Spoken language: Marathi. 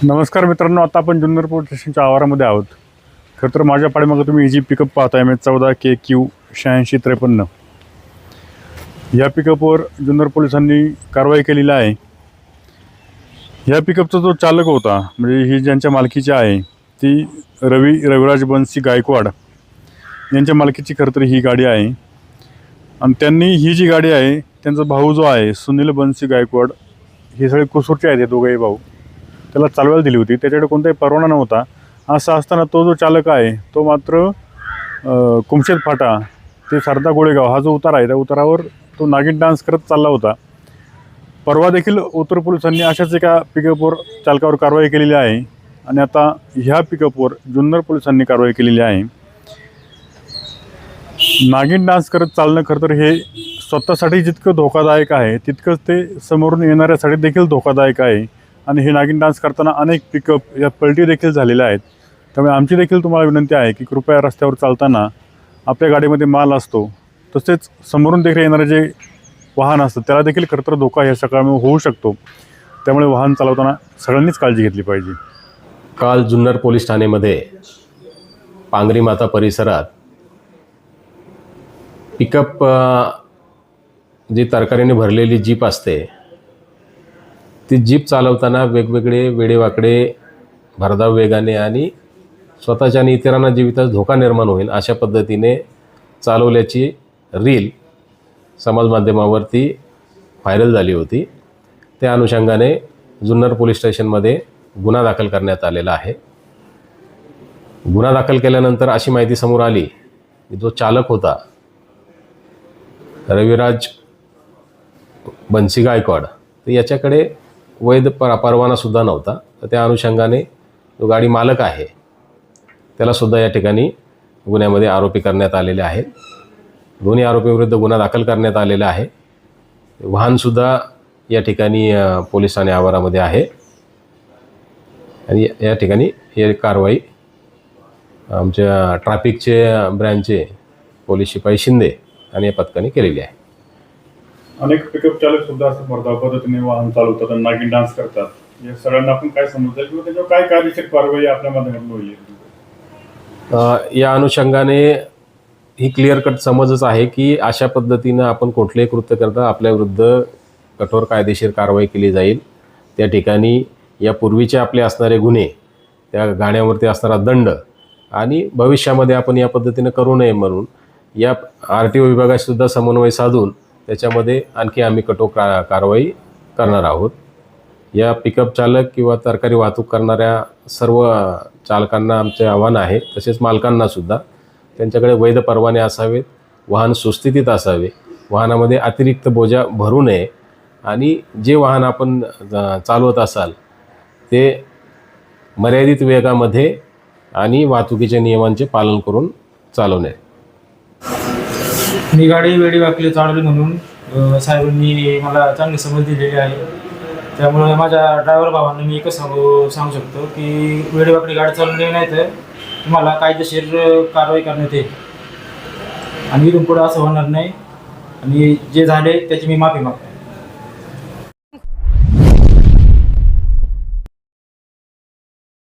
नमस्कार मित्रांनो, आता आपण जुन्नर पोलीस स्टेशनच्या आवारामध्ये आहोत. खरं तर माझ्या पाठीमागे तुम्ही जी पिकअप पाहताय MH14 KQ 8653. या पिकअपवर जुन्नर पोलिसांनी कारवाई केलेली आहे. या पिकअपचा जो चालक होता, म्हणजे ही ज्यांच्या मालकीची आहे ती रविराज बन्सी गायकवाड यांच्या मालकीची खरं तर ही गाडी आहे. आणि त्यांनी ही जी गाडी आहे, त्यांचा भाऊ जो आहे सुनील बन्सी गायकवाड, हे सगळे कुसूरचे आहेत, हे दोघेही भाऊ, त्याला चालवायला दिली होती. त्याच्याकडे कोणताही परवाना नव्हता. असं असताना तो जो चालक आहे तो मात्र कुमशेत फाटा ते सरदा गोळेगाव हा जो उतार आहे त्या उतारावर तो नागिन डान्स करत चालला होता. परवा देखील उत्तर पोलिसांनी अशाच एका पिकअपवर चालकावर कारवाई केलेली आहे. आणि आता ह्या पिकअपवर जुन्नर पोलिसांनी कारवाई केलेली आहे. नागिन डान्स करत चालणं खरं तर हे स्वतःसाठी जितकं धोकादायक आहे तितकंच ते समोरून येणाऱ्यासाठी देखील धोकादायक आहे. आणि हे नागिन डान्स करताना अनेक पिकअप या पलटी देखील झालेल्या आहेत. त्यामुळे आमची देखील तुम्हाला विनंती आहे की कृपया रस्त्यावर चालताना आपल्या गाडीमध्ये माल असतो, तसेच समोरून देखील येणारे जे वाहन असतं त्याला देखील खरं तर धोका या सकाळमुळे होऊ शकतो. त्यामुळे वाहन चालवताना सगळ्यांनीच काळजी घेतली पाहिजे. काल जुन्नर पोलीस ठाण्यामध्ये पांगरी माता परिसरात पिकअप जी तरकारीने भरलेली जीप असते, ती जीप चालवताना वेगवेगळे वेडेवाकडे भरधाव वेगाने आणि स्वतःच्या आणि इतरांना जीवितास धोका निर्माण होईल अशा पद्धतीने चालवल्याची रील समाज माध्यमावरती व्हायरल झाली होती. त्या अनुषंगाने जुन्नर पोलीस स्टेशनमध्ये गुन्हा दाखल करण्यात आलेला आहे. गुन्हा दाखल केल्यानंतर अशी माहिती समोर आली की जो चालक होता रविराज बन्सी गायकवाड, तर याच्याकडे वैध परवानासुद्धा नव्हता. तर त्या अनुषंगाने जो गाडी मालक आहे त्यालासुद्धा या ठिकाणी गुन्ह्यामध्ये आरोपी करण्यात आलेले आहेत. दोन्ही आरोपींविरुद्ध गुन्हा दाखल करण्यात आलेला आहे. वाहनसुद्धा या ठिकाणी पोलीस ठाणे आवारामध्ये आहे. आणि या ठिकाणी ही कारवाई आमच्या ट्रॅफिकचे ब्रँचचे पोलीस शिपाई शिंदे आणि या पथकाने केलेली आहे. अनेक पिकअप चालक सुद्धा असं भरधाव पद्धतीने वाहन चालवतात आणि नागिन डान्स करतात. या सगळ्यांना आपण काय समजतं किंवा त्याच्यावर काय कायदेशीर कारवाई आपल्या माध्यमातून होईल? या अनुषंगाने ही क्लिअर कट समजच आहे की अशा पद्धतीनं आपण कुठलेही कृत्य करता आपल्याविरुद्ध कठोर कायदेशीर कारवाई केली जाईल. त्या ठिकाणी यापूर्वीचे आपले असणारे गुन्हे, त्या गाण्यावरती असणारा दंड आणि भविष्यामध्ये आपण या पद्धतीनं करू नये म्हणून या RTO विभागाशीसुद्धा समन्वय साधून त्याच्यामध्ये आणखी आम्ही कठोर कारवाई करणार आहोत. या पिकअप चालक किंवा तरकारी वाहतूक करणाऱ्या सर्व चालकांना आमचे आव्हान आहे, तसेच मालकांनासुद्धा त्यांच्याकडे वैध परवाने असावेत, वाहन सुस्थितीत असावे, वाहनामध्ये अतिरिक्त बोजा भरू नये आणि जे वाहन आपण चालवत असाल ते मर्यादित वेगामध्ये आणि वाहतुकीच्या नियमांचे पालन करून चालवणे. मी गाडी वेडीवाकडी चालवली म्हणून साहेबांनी मला चांगली समज दिलेली आहे. त्यामुळे माझ्या ड्रायव्हर भावांना मी एकच सांगू शकतो की वेडीवाकडी गाडी चालवली नाही तर तुम्हाला कायदेशीर कारवाई करण्यात येईल आणि इथून पुढे असं होणार नाही. आणि जे झाले त्याची मी माफी मागतो.